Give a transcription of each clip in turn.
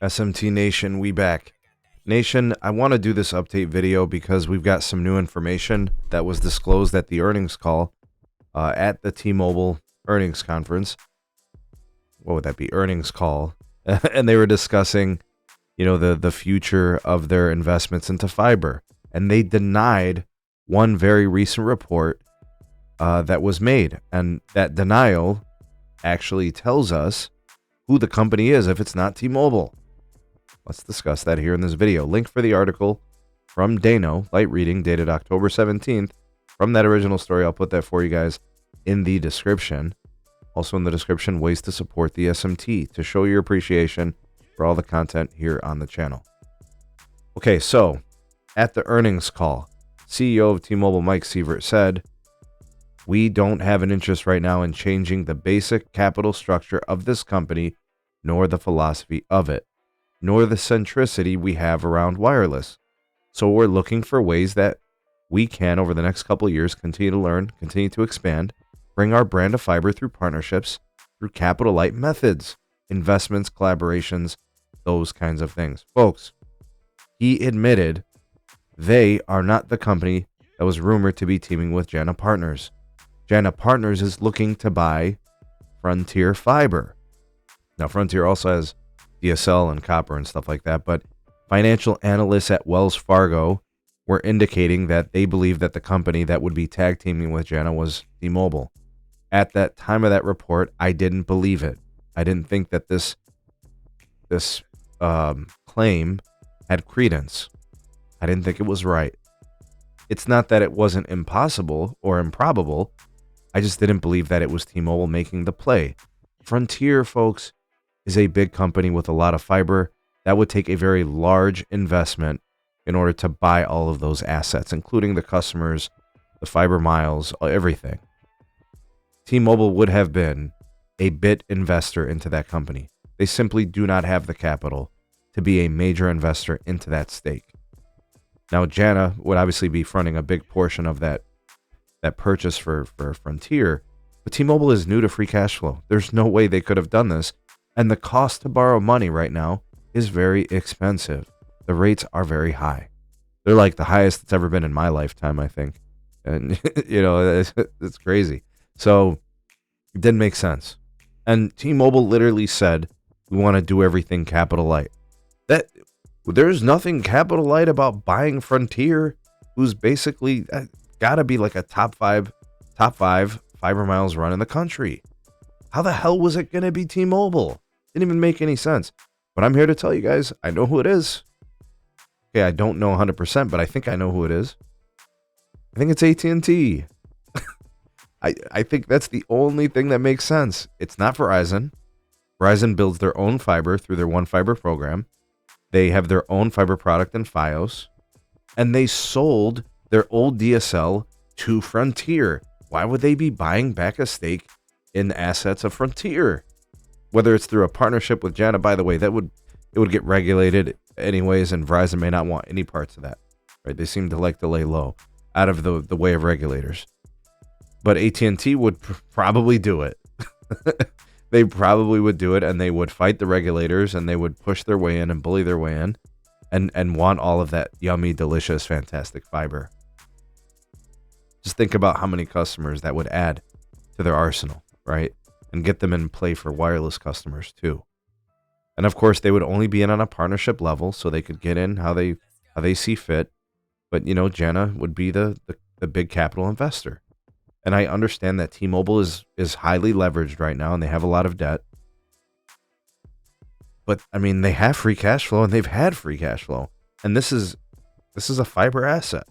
SMT Nation, we back. Nation, I want to do this update video because we've got some new information that was disclosed at the earnings call at the T-Mobile earnings conference. What would that be? Earnings call. And they were discussing, the future of their investments into fiber. And they denied one very recent report that was made. And that denial actually tells us who the company is if it's not T-Mobile. Let's discuss that here in this video. Link for the article from Dano, light reading, dated October 17th. From that original story, I'll put that for you guys in the description. Also in the description, ways to support the SMT to show your appreciation for all the content here on the channel. Okay, so at the earnings call, CEO of T-Mobile, Mike Sievert, said, "We don't have an interest right now in changing the basic capital structure of this company, nor the philosophy of it, nor the centricity we have around wireless. So we're looking for ways that we can, over the next couple of years, continue to learn, continue to expand, bring our brand of fiber through partnerships, through capital-light methods, investments, collaborations, those kinds of things." Folks, he admitted they are not the company that was rumored to be teaming with Jana Partners. Jana Partners is looking to buy Frontier Fiber. Now, Frontier also has DSL and copper and stuff like that, but financial analysts at Wells Fargo were indicating that they believe that the company that would be tag teaming with Jana was T-Mobile. At that time of that report, I didn't believe it. I didn't think that this claim had credence. I didn't think it was right. It's not that it wasn't impossible or improbable. I just didn't believe that it was T-Mobile making the play. Frontier, folks, is a big company with a lot of fiber. That would take a very large investment in order to buy all of those assets, including the customers, the fiber miles, everything. T-Mobile would have been a bit investor into that company. They simply do not have the capital to be a major investor into that stake. Now, Jana would obviously be fronting a big portion of that purchase for Frontier, but T-Mobile is new to free cash flow. There's no way they could have done this. And the cost to borrow money right now is very expensive. The rates are very high. They're like the highest it's ever been in my lifetime, I think. And, it's crazy. So it didn't make sense. And T-Mobile literally said, we want to do everything capital light. There's nothing capital light about buying Frontier, who's basically got to be like a top five fiber miles run in the country. How the hell was it going to be T-Mobile? Didn't even make any sense. But I'm here to tell you guys, I know who it is. Okay, I don't know 100%, but I think I know who it is. I think it's AT&T. I think that's the only thing that makes sense. It's not Verizon. Verizon builds their own fiber through their One Fiber program. They have their own fiber product in Fios. And they sold their old DSL to Frontier. Why would they be buying back a stake in the assets of Frontier? Whether it's through a partnership with Jana, by the way, it would get regulated anyways, and Verizon may not want any parts of that. Right? They seem to like to lay low out of the way of regulators. But AT&T would probably do it. They probably would do it, and they would fight the regulators, and they would push their way in and bully their way in, and want all of that yummy, delicious, fantastic fiber. Just think about how many customers that would add to their arsenal, right? And get them in play for wireless customers too. And of course, they would only be in on a partnership level, so they could get in how they see fit. But Jana would be the big capital investor. And I understand that T-Mobile is highly leveraged right now, and they have a lot of debt. But I mean, they have free cash flow, and they've had free cash flow. And this is a fiber asset.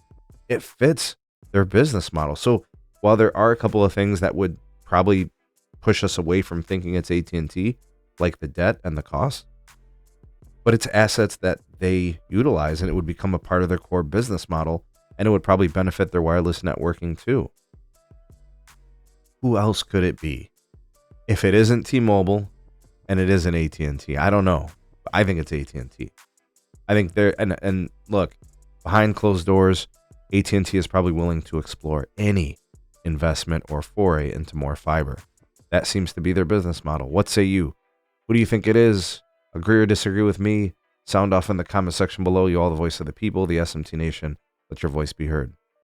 It fits their business model. So while there are a couple of things that would probably push us away from thinking it's AT&T, like the debt and the cost, but it's assets that they utilize, and it would become a part of their core business model, and it would probably benefit their wireless networking too. Who else could it be? If it isn't T-Mobile and it isn't AT&T, I don't know. I think it's AT&T. I think they're, and look, behind closed doors, AT&T is probably willing to explore any investment or foray into more fiber. That seems to be their business model. What say you? Who do you think it is? Agree or disagree with me? Sound off in the comment section below. You all the voice of the people, the SMT Nation. Let your voice be heard.